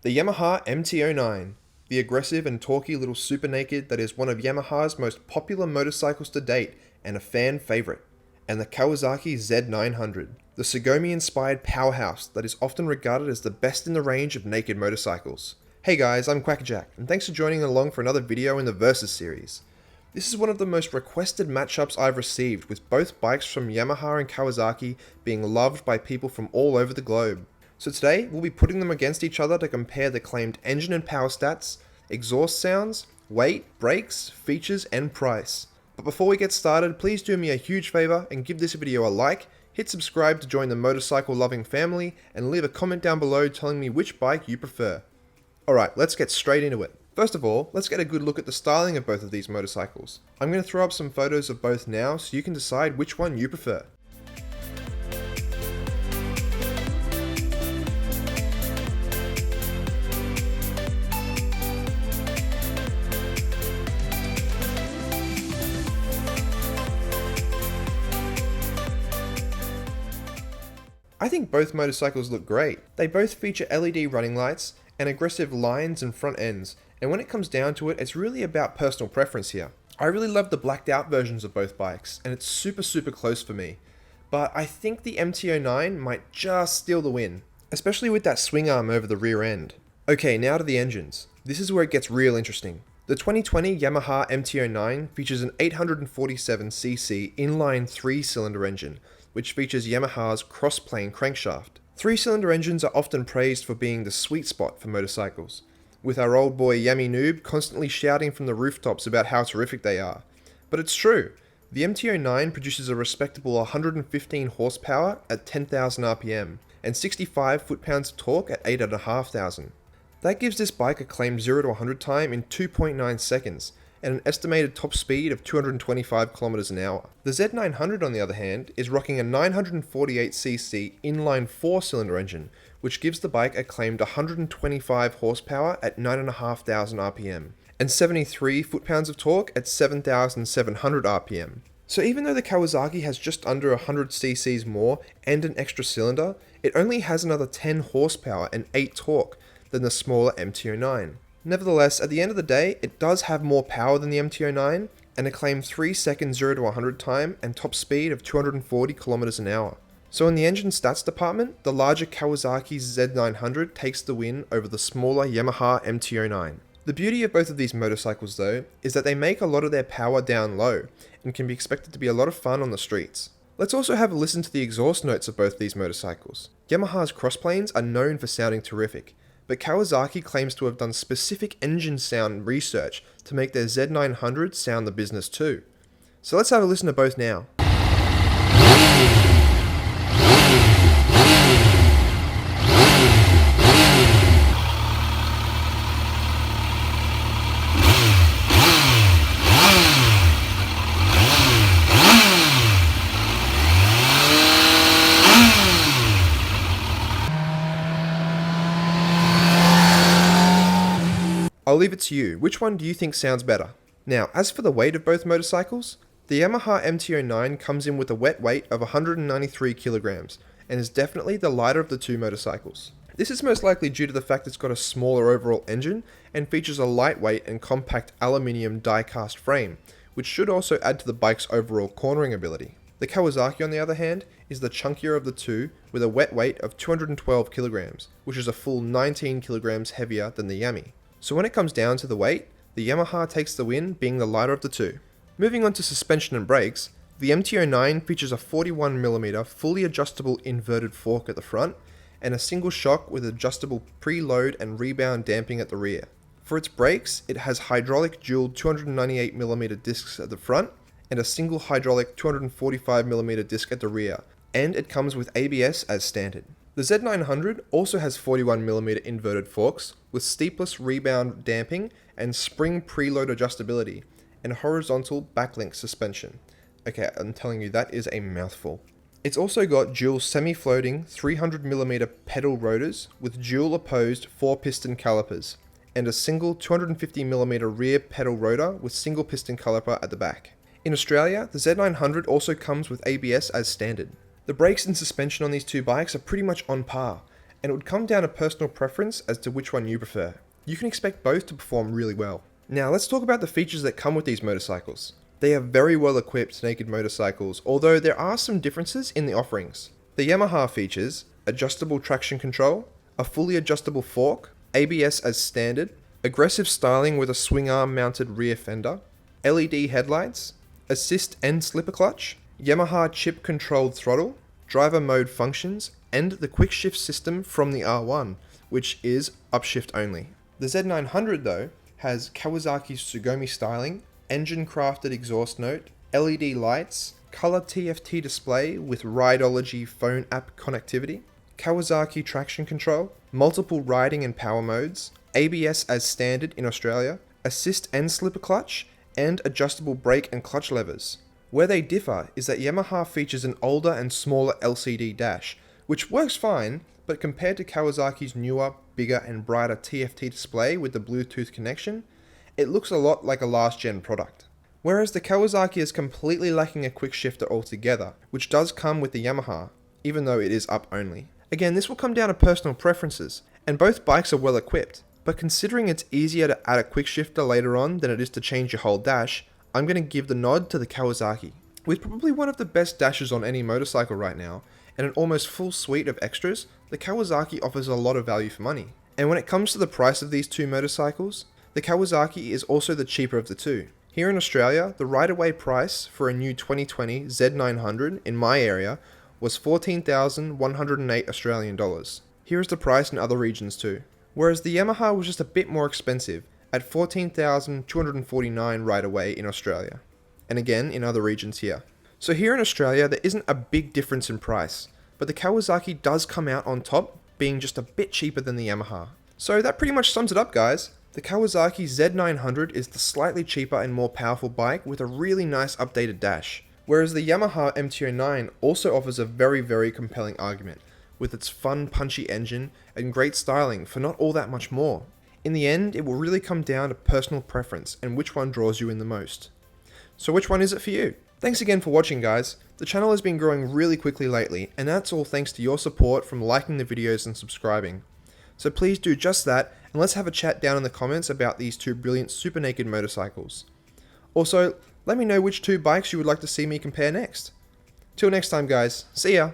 The Yamaha MT-09, the aggressive and torquey little super naked that is one of Yamaha's most popular motorcycles to date and a fan favorite. And the Kawasaki Z900, the Sugomi inspired powerhouse that is often regarded as the best in the range of naked motorcycles. Hey guys, I'm Kwackajack, and thanks for joining along for another video in the Versus series. This is one of the most requested matchups I've received, with both bikes from Yamaha and Kawasaki being loved by people from all over the globe. So today, we'll be putting them against each other to compare the claimed engine and power stats, exhaust sounds, weight, brakes, features, and price. But before we get started, please do me a huge favor and give this video a like, hit subscribe to join the motorcycle loving family, and leave a comment down below telling me which bike you prefer. Alright, let's get straight into it. First of all, let's get a good look at the styling of both of these motorcycles. I'm going to throw up some photos of both now so you can decide which one you prefer. I think both motorcycles look great. They both feature LED running lights and aggressive lines and front ends, and when it comes down to it, it's really about personal preference here. I really love the blacked out versions of both bikes, and it's super close for me. But I think the MT-09 might just steal the win, especially with that swing arm over the rear end. Okay, now to the engines. This is where it gets real interesting. The 2020 Yamaha MT-09 features an 847cc inline 3-cylinder engine, which features Yamaha's cross-plane crankshaft. 3-cylinder engines are often praised for being the sweet spot for motorcycles, with our old boy Yami Noob constantly shouting from the rooftops about how terrific they are. But it's true, the MT-09 produces a respectable 115 horsepower at 10,000 RPM, and 65 foot-pounds of torque at 8,500. That gives this bike a claimed 0 to 100 time in 2.9 seconds, and an estimated top speed of 225 km an hour. The Z900 on the other hand is rocking a 948cc inline 4-cylinder engine, which gives the bike a claimed 125 horsepower at 9,500 RPM, and 73 foot-pounds of torque at 7,700 RPM. So even though the Kawasaki has just under 100 cc's more and an extra cylinder, it only has another 10 horsepower and 8 torque than the smaller MT-09. Nevertheless, at the end of the day, it does have more power than the MT-09, and a claimed 3-second 0 to 100 time and top speed of 240 km an hour. So in the engine stats department, the larger Kawasaki Z900 takes the win over the smaller Yamaha MT-09. The beauty of both of these motorcycles though, is that they make a lot of their power down low, and can be expected to be a lot of fun on the streets. Let's also have a listen to the exhaust notes of both these motorcycles. Yamaha's crossplanes are known for sounding terrific, but Kawasaki claims to have done specific engine sound research to make their Z900 sound the business too. So let's have a listen to both now. I'll leave it to you, which one do you think sounds better? Now, as for the weight of both motorcycles, the Yamaha MT-09 comes in with a wet weight of 193 kilograms, and is definitely the lighter of the two motorcycles. This is most likely due to the fact it's got a smaller overall engine, and features a lightweight and compact aluminium die-cast frame, which should also add to the bike's overall cornering ability. The Kawasaki, on the other hand, is the chunkier of the two, with a wet weight of 212 kilograms, which is a full 19 kilograms heavier than the Yami. So when it comes down to the weight, the Yamaha takes the win, being the lighter of the two. Moving on to suspension and brakes, the MT-09 features a 41mm fully adjustable inverted fork at the front, and a single shock with adjustable preload and rebound damping at the rear. For its brakes, it has hydraulic dual 298mm discs at the front, and a single hydraulic 245mm disc at the rear, and it comes with ABS as standard. The Z900 also has 41mm inverted forks, with steepless rebound damping and spring preload adjustability, and horizontal backlink suspension. Okay, I'm telling you, that is a mouthful. It's also got dual semi-floating 300mm pedal rotors with dual opposed 4-piston calipers, and a single 250mm rear pedal rotor with single piston caliper at the back. In Australia, the Z900 also comes with ABS as standard. The brakes and suspension on these two bikes are pretty much on par, and it would come down to personal preference as to which one you prefer. You can expect both to perform really well. Now let's talk about the features that come with these motorcycles. They are very well equipped naked motorcycles, although there are some differences in the offerings. The Yamaha features adjustable traction control, a fully adjustable fork, ABS as standard, aggressive styling with a swing arm mounted rear fender, LED headlights, assist and slipper clutch, Yamaha chip controlled throttle, driver mode functions, and the quick shift system from the R1, which is upshift only. The Z900 though has Kawasaki's Sugomi styling, engine crafted exhaust note, LED lights, color TFT display with Rideology phone app connectivity, Kawasaki traction control, multiple riding and power modes, ABS as standard in Australia, assist and slipper clutch, and adjustable brake and clutch levers. Where they differ is that Yamaha features an older and smaller LCD dash, which works fine, but compared to Kawasaki's newer, bigger and brighter TFT display with the Bluetooth connection, it looks a lot like a last gen product. Whereas the Kawasaki is completely lacking a quick shifter altogether, which does come with the Yamaha, even though it is up only. Again, this will come down to personal preferences, and both bikes are well equipped, but considering it's easier to add a quick shifter later on than it is to change your whole dash, I'm going to give the nod to the Kawasaki. With probably one of the best dashes on any motorcycle right now, and an almost full suite of extras, the Kawasaki offers a lot of value for money. And when it comes to the price of these two motorcycles, the Kawasaki is also the cheaper of the two. Here in Australia, the right-of-way price for a new 2020 Z900 in my area was 14,108 Australian dollars. Here is the price in other regions too. Whereas the Yamaha was just a bit more expensive at 14,249 right-of-way in Australia, and again in other regions here. So here in Australia there isn't a big difference in price, but the Kawasaki does come out on top, being just a bit cheaper than the Yamaha. So that pretty much sums it up, guys. The Kawasaki Z900 is the slightly cheaper and more powerful bike with a really nice updated dash, whereas the Yamaha MT-09 also offers a very compelling argument, with its fun punchy engine and great styling for not all that much more. In the end, it will really come down to personal preference and which one draws you in the most. So which one is it for you? Thanks again for watching, guys. The channel has been growing really quickly lately, and that's all thanks to your support from liking the videos and subscribing. So please do just that, and let's have a chat down in the comments about these two brilliant super naked motorcycles. Also, let me know which two bikes you would like to see me compare next. Till next time, guys. See ya!